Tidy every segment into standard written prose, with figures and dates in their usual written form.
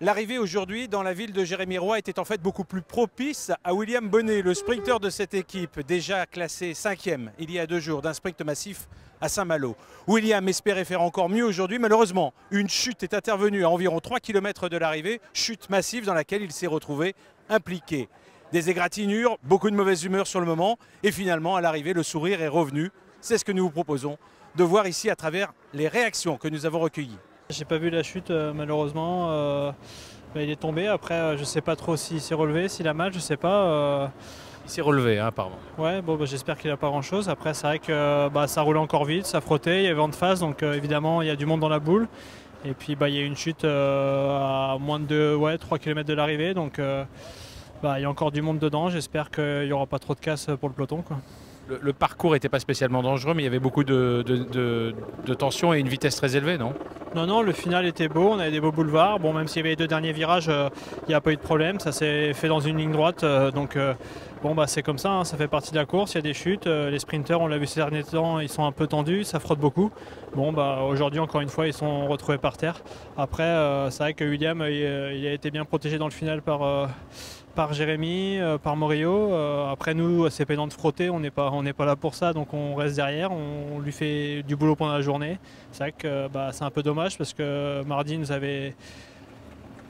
L'arrivée aujourd'hui dans la ville de Jérémie-Roy était en fait beaucoup plus propice à William Bonnet, le sprinter de cette équipe, déjà classé 5e il y a 2 jours d'un sprint massif à Saint-Malo. William espérait faire encore mieux aujourd'hui. Malheureusement, une chute est intervenue à environ 3 km de l'arrivée, chute massive dans laquelle il s'est retrouvé impliqué. Des égratignures, beaucoup de mauvaise humeur sur le moment et finalement à l'arrivée le sourire est revenu. C'est ce que nous vous proposons de voir ici à travers les réactions que nous avons recueillies. J'ai pas vu la chute malheureusement, il est tombé, après je sais pas trop s'il s'est relevé, s'il a mal, je sais pas. Il s'est relevé apparemment. Ouais, bon, j'espère qu'il a pas grand chose, après c'est vrai que ça roulait encore vite, ça frottait, il y avait vent de face donc évidemment il y a du monde dans la boule. Et puis il y a eu une chute à moins de 3 km de l'arrivée donc il y a encore du monde dedans, j'espère qu'il n'y aura pas trop de casse pour le peloton, quoi. Le parcours n'était pas spécialement dangereux, mais il y avait beaucoup de tension et une vitesse très élevée, non? Non, le final était beau, on avait des beaux boulevards. Bon, même s'il y avait les 2 derniers virages, il n'y a pas eu de problème, ça s'est fait dans une ligne droite. C'est comme ça, hein, ça fait partie de la course, il y a des chutes. Les sprinters, on l'a vu ces derniers temps, ils sont un peu tendus, ça frotte beaucoup. Aujourd'hui, encore une fois, ils sont retrouvés par terre. Après, c'est vrai que William, il a été bien protégé dans le final par Jérémy, par Morillo. Après nous, c'est pédant de frotter, on n'est pas là pour ça, donc on reste derrière, on lui fait du boulot pendant la journée. C'est vrai que c'est un peu dommage parce que mardi nous avait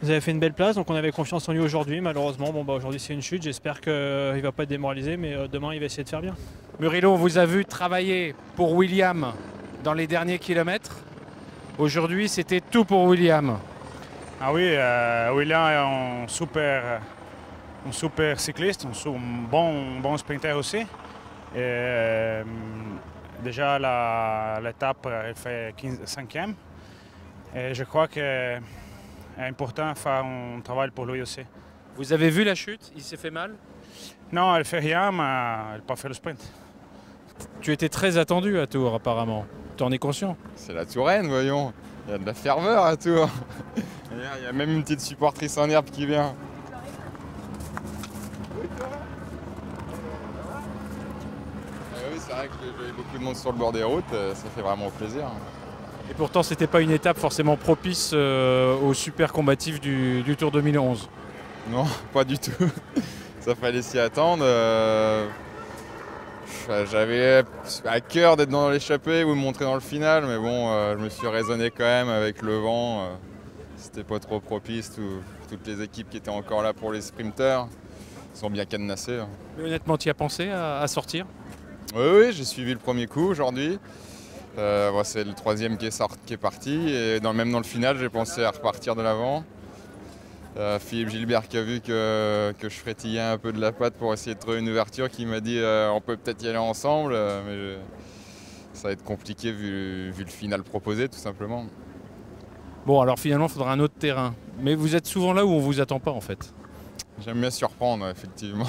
fait une belle place, donc on avait confiance en lui aujourd'hui. Malheureusement, aujourd'hui c'est une chute, j'espère qu'il ne va pas être démoralisé, mais demain il va essayer de faire bien. Murillo, on vous a vu travailler pour William dans les derniers kilomètres. Aujourd'hui, c'était tout pour William. Ah oui, William est un super cycliste, un bon sprinter aussi. Et, déjà l'étape, elle fait 5e. Et je crois que c'est important de faire un travail pour lui aussi. Vous avez vu la chute? Il s'est fait mal? Non, elle ne fait rien, mais elle n'a pas fait le sprint. Tu étais très attendu à Tours apparemment. Tu en es conscient? C'est la Touraine, voyons. Il y a de la ferveur à Tours. Il y a même une petite supportrice en herbe qui vient. Oui, c'est vrai que j'ai beaucoup de monde sur le bord des routes, ça fait vraiment plaisir. Et pourtant, c'était pas une étape forcément propice au super combatif du Tour 2011. Non, pas du tout. Ça fallait s'y attendre. J'avais à cœur d'être dans l'échappée ou me montrer dans le final, mais bon, je me suis raisonné quand même avec le vent. C'était pas trop propice. Toutes les équipes qui étaient encore là pour les sprinters sont bien cadenassées. Mais honnêtement, tu y as pensé à sortir? Oui, j'ai suivi le premier coup aujourd'hui. C'est le 3e qui est parti. Et même dans le final, j'ai pensé à repartir de l'avant. Philippe Gilbert qui a vu que je frétillais un peu de la patte pour essayer de trouver une ouverture, qui m'a dit on peut peut-être y aller ensemble, mais ça va être compliqué vu le final proposé tout simplement. Bon, alors finalement il faudra un autre terrain. Mais vous êtes souvent là où on ne vous attend pas en fait. J'aime bien surprendre effectivement.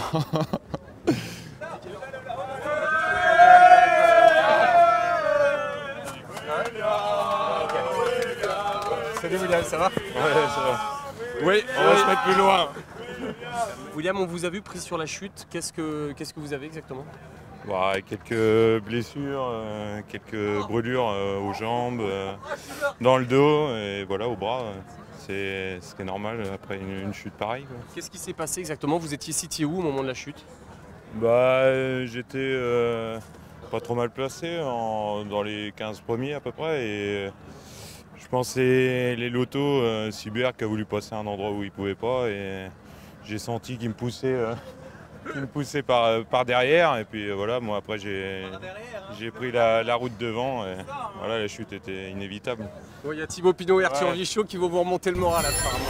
Salut William, ça va? Ouais, ça va. Oui, on va se mettre plus loin. William, on vous a vu pris sur la chute. Qu'est-ce que vous avez exactement? Quelques blessures, quelques brûlures aux jambes, dans le dos et voilà, au bras. C'est ce qui est normal après une chute pareille, quoi. Qu'est-ce qui s'est passé exactement? Vous étiez situé où au moment de la chute? J'étais pas trop mal placé dans les 15 premiers à peu près. Et je pensais les lotos, Sibert qui a voulu passer à un endroit où il ne pouvait pas. Et j'ai senti qu'il me poussait par derrière. Et puis voilà, moi après j'ai pris la route devant. Et voilà, la chute était inévitable. Il y a Thibaut Pinot et Arthur Vichot qui vont vous remonter le moral apparemment.